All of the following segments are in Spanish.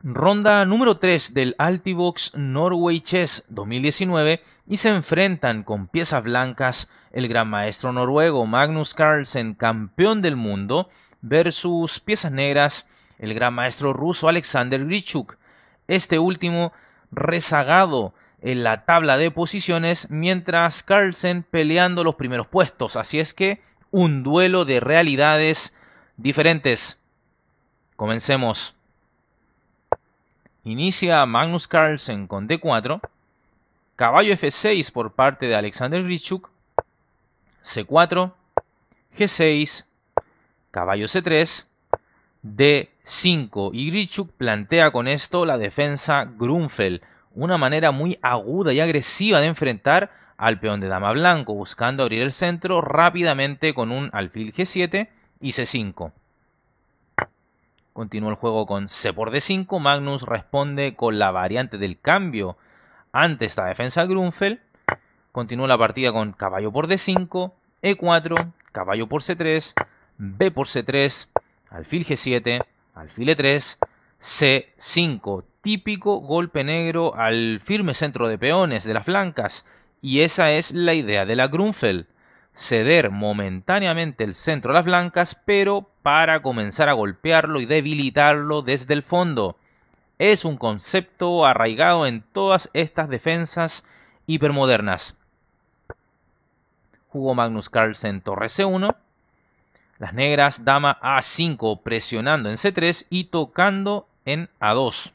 Ronda número 3 del Altibox Norway Chess 2019 y se enfrentan con piezas blancas el gran maestro noruego Magnus Carlsen, campeón del mundo, versus piezas negras el gran maestro ruso Alexander Grischuk, este último rezagado en la tabla de posiciones, mientras Carlsen peleando los primeros puestos. Así es que un duelo de realidades diferentes. Comencemos. Inicia Magnus Carlsen con D4, caballo F6 por parte de Alexander Grischuk, C4, G6, caballo C3, D5, y Grischuk plantea con esto la defensa Grunfeld, una manera muy aguda y agresiva de enfrentar al peón de dama blanco, buscando abrir el centro rápidamente con un alfil G7 y C5. Continúa el juego con C por D5. Magnus responde con la variante del cambio ante esta defensa Grunfeld. Continúa la partida con caballo por D5, E4, caballo por C3, B por C3, alfil G7, alfil E3, C5. Típico golpe negro al firme centro de peones de las blancas. Y esa es la idea de la Grunfeld. Ceder momentáneamente el centro a las blancas, pero para comenzar a golpearlo y debilitarlo desde el fondo. Es un concepto arraigado en todas estas defensas hipermodernas. Jugó Magnus Carlsen torre C1. Las negras dama A5 presionando en C3 y tocando en A2.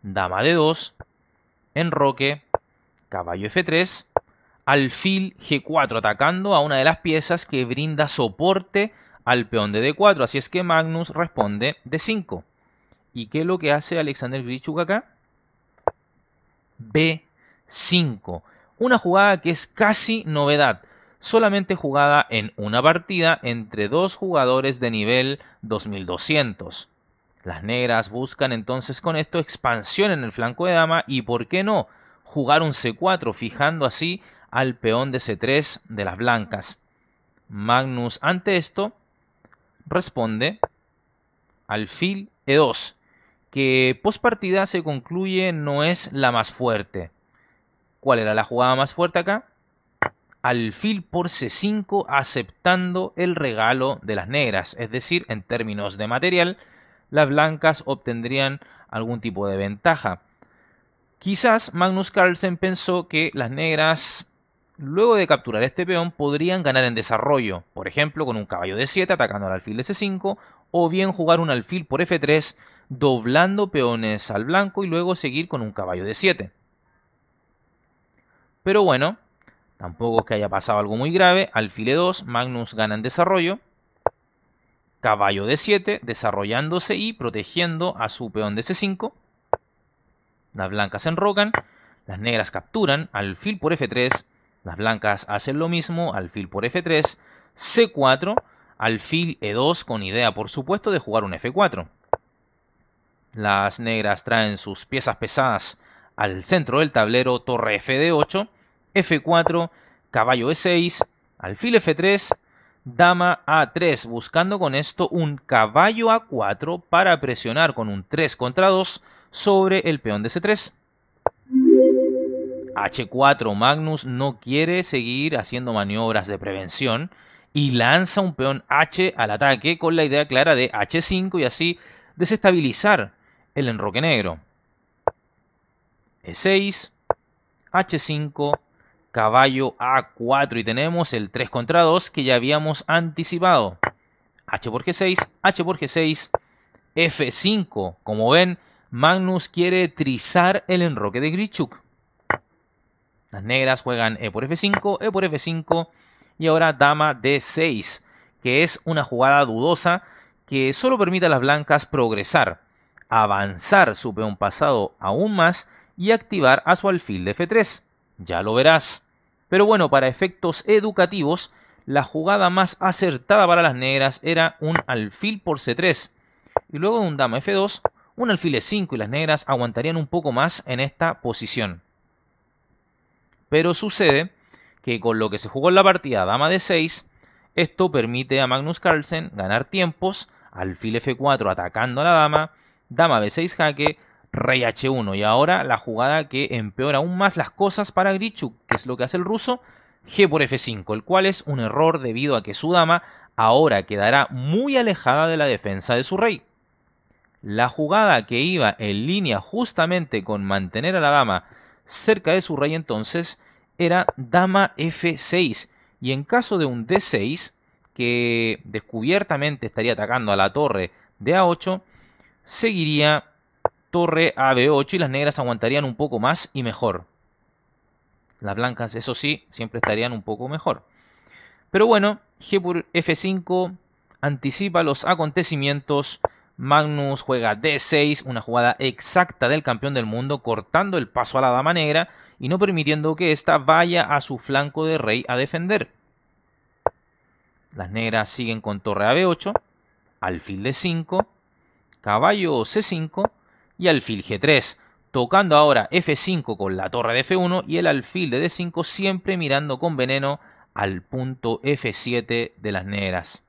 Dama D2. Enroque. Caballo F3. Alfil G4 atacando a una de las piezas que brinda soporte al peón de D4. Así es que Magnus responde D5. ¿Y qué es lo que hace Alexander Grischuk acá? B5. Una jugada que es casi novedad. Solamente jugada en una partida entre dos jugadores de nivel 2200. Las negras buscan entonces con esto expansión en el flanco de dama y, ¿por qué no?, jugar un C4, fijando así al peón de C3 de las blancas. Magnus ante esto responde alfil E2, que post partida se concluye no es la más fuerte. ¿Cuál era la jugada más fuerte acá? Alfil por C5 aceptando el regalo de las negras, es decir, en términos de material, las blancas obtendrían algún tipo de ventaja. Quizás Magnus Carlsen pensó que las negras, luego de capturar este peón, podrían ganar en desarrollo, por ejemplo con un caballo de 7 atacando al alfil de C5, o bien jugar un alfil por F3 doblando peones al blanco y luego seguir con un caballo de 7. Pero bueno, tampoco es que haya pasado algo muy grave. Alfil E2, Magnus gana en desarrollo. Caballo de 7, desarrollándose y protegiendo a su peón de C5. Las blancas se enrocan, las negras capturan, alfil por F3, las blancas hacen lo mismo, alfil por F3, C4, alfil E2 con idea por supuesto de jugar un F4. Las negras traen sus piezas pesadas al centro del tablero, torre F de 8, F4, caballo E6, alfil F3, dama A3, buscando con esto un caballo A4 para presionar con un 3 contra 2 sobre el peón de C3. H4, Magnus no quiere seguir haciendo maniobras de prevención y lanza un peón H al ataque con la idea clara de H5 y así desestabilizar el enroque negro. E6, H5, caballo A4 y tenemos el 3 contra 2 que ya habíamos anticipado. H por G6, H por G6, F5. Como ven, Magnus quiere trizar el enroque de Grischuk. Las negras juegan E por F5, E por F5 y ahora dama D6, que es una jugada dudosa que solo permite a las blancas progresar, avanzar su peón pasado aún más y activar a su alfil de F3. Ya lo verás. Pero bueno, para efectos educativos, la jugada más acertada para las negras era un alfil por C3. Y luego de un dama F2, un alfil E5 y las negras aguantarían un poco más en esta posición. Pero sucede que con lo que se jugó en la partida dama D6, esto permite a Magnus Carlsen ganar tiempos, alfil F4 atacando a la dama, dama B6 jaque, rey H1. Y ahora la jugada que empeora aún más las cosas para Grichuk, que es lo que hace el ruso, G por F5, el cual es un error debido a que su dama ahora quedará muy alejada de la defensa de su rey. La jugada que iba en línea justamente con mantener a la dama cerca de su rey entonces era dama F6, y en caso de un D6, que descubiertamente estaría atacando a la torre de A8, seguiría torre a B8 y las negras aguantarían un poco más y mejor. Las blancas, eso sí, siempre estarían un poco mejor. Pero bueno, G por F5 anticipa los acontecimientos. Magnus juega D6, una jugada exacta del campeón del mundo, cortando el paso a la dama negra y no permitiendo que ésta vaya a su flanco de rey a defender. Las negras siguen con torre a B8, alfil D5, caballo C5 y alfil G3, tocando ahora F5 con la torre de F1 y el alfil de D5 siempre mirando con veneno al punto F7 de las negras.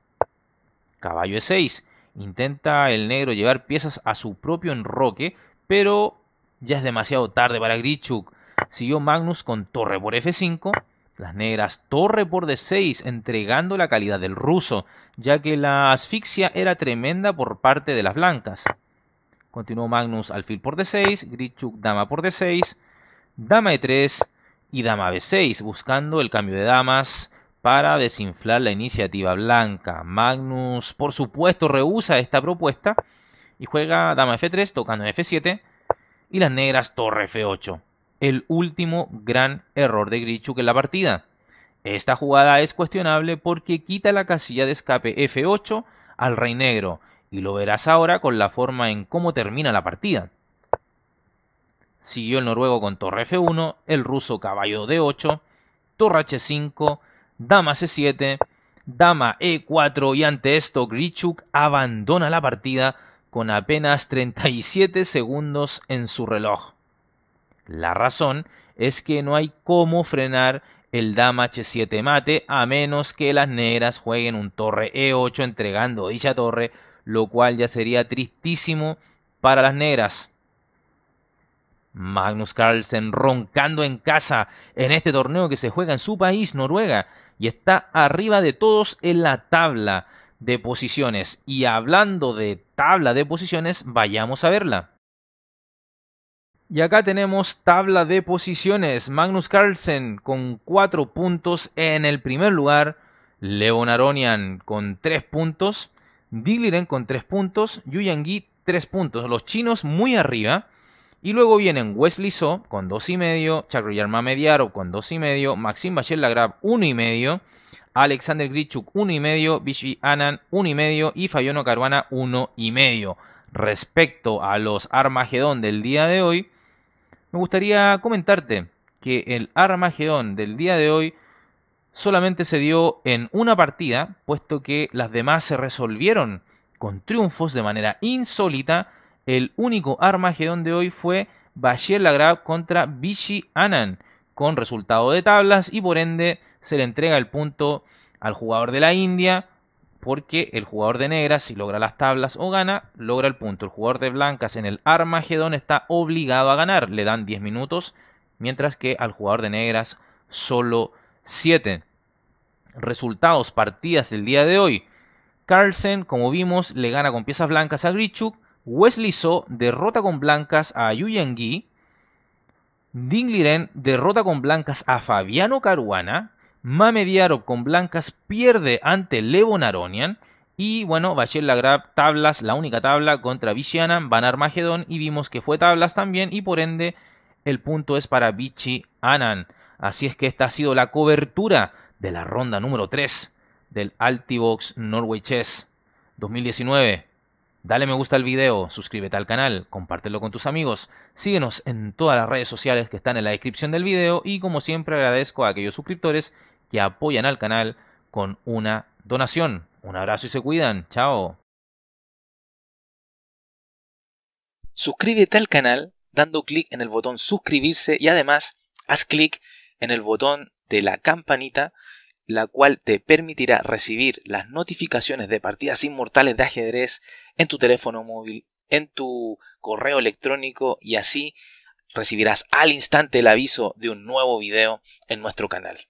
Caballo E6. Intenta el negro llevar piezas a su propio enroque, pero ya es demasiado tarde para Grichuk. Siguió Magnus con torre por F5. Las negras torre por D6, entregando la calidad del ruso, ya que la asfixia era tremenda por parte de las blancas. Continuó Magnus alfil por D6, Grichuk dama por D6, dama E3 y dama B6, buscando el cambio de damas para desinflar la iniciativa blanca. Magnus, por supuesto, rehúsa esta propuesta y juega dama F3 tocando en F7 y las negras torre F8. El último gran error de Grichuk en la partida. Esta jugada es cuestionable porque quita la casilla de escape F8 al rey negro, y lo verás ahora con la forma en cómo termina la partida. Siguió el noruego con torre F1, el ruso caballo D8, torre H5, dama C7, dama E4 y ante esto Grichuk abandona la partida con apenas 37 segundos en su reloj. La razón es que no hay cómo frenar el dama H7 mate a menos que las negras jueguen un torre E8 entregando dicha torre, lo cual ya sería tristísimo para las negras. Magnus Carlsen roncando en casa en este torneo que se juega en su país, Noruega, y está arriba de todos en la tabla de posiciones. Y hablando de tabla de posiciones, vayamos a verla. Y acá tenemos tabla de posiciones. Magnus Carlsen con 4 puntos en el primer lugar. Levon Aronian con 3 puntos. Dingliren con 3 puntos. Yu Yangyi 3 puntos. Los chinos muy arriba. Y luego vienen Wesley So con 2,5. Chakriyar Mamediarov con 2,5. Maxime Vachier-Lagrave 1,5. Alexander Grichuk 1,5. Vishy Anand 1,5. Y Fabiano Caruana 1,5. Respecto a los Armagedón del día de hoy, me gustaría comentarte que el Armagedón del día de hoy solamente se dio en una partida, puesto que las demás se resolvieron con triunfos de manera insólita. El único Armagedón de hoy fue Vachier-Lagrave contra Vishy Anand, con resultado de tablas, y por ende se le entrega el punto al jugador de la India, porque el jugador de negras, si logra las tablas o gana, logra el punto. El jugador de blancas en el Armagedón está obligado a ganar, le dan 10 minutos, mientras que al jugador de negras solo 7. Resultados, partidas del día de hoy. Carlsen, como vimos, le gana con piezas blancas a Grichuk. Wesley So derrota con blancas a Yu Yangyi. Dingliren derrota con blancas a Fabiano Caruana. Mamediarov con blancas pierde ante Levon Aronian. Y bueno, Vachier-Lagrave tablas, la única tabla contra Vishy Anand, van a Armagedón y vimos que fue tablas también y por ende el punto es para Vishy Anand. Así es que esta ha sido la cobertura de la ronda número 3 del Altibox Norway Chess 2019. Dale me gusta al video, suscríbete al canal, compártelo con tus amigos, síguenos en todas las redes sociales que están en la descripción del video y como siempre agradezco a aquellos suscriptores que apoyan al canal con una donación. Un abrazo y se cuidan. Chao. Suscríbete al canal dando clic en el botón suscribirse y además haz clic en el botón de la campanita, la cual te permitirá recibir las notificaciones de partidas inmortales de ajedrez en tu teléfono móvil en tu correo electrónico y así recibirás al instante el aviso de un nuevo video en nuestro canal.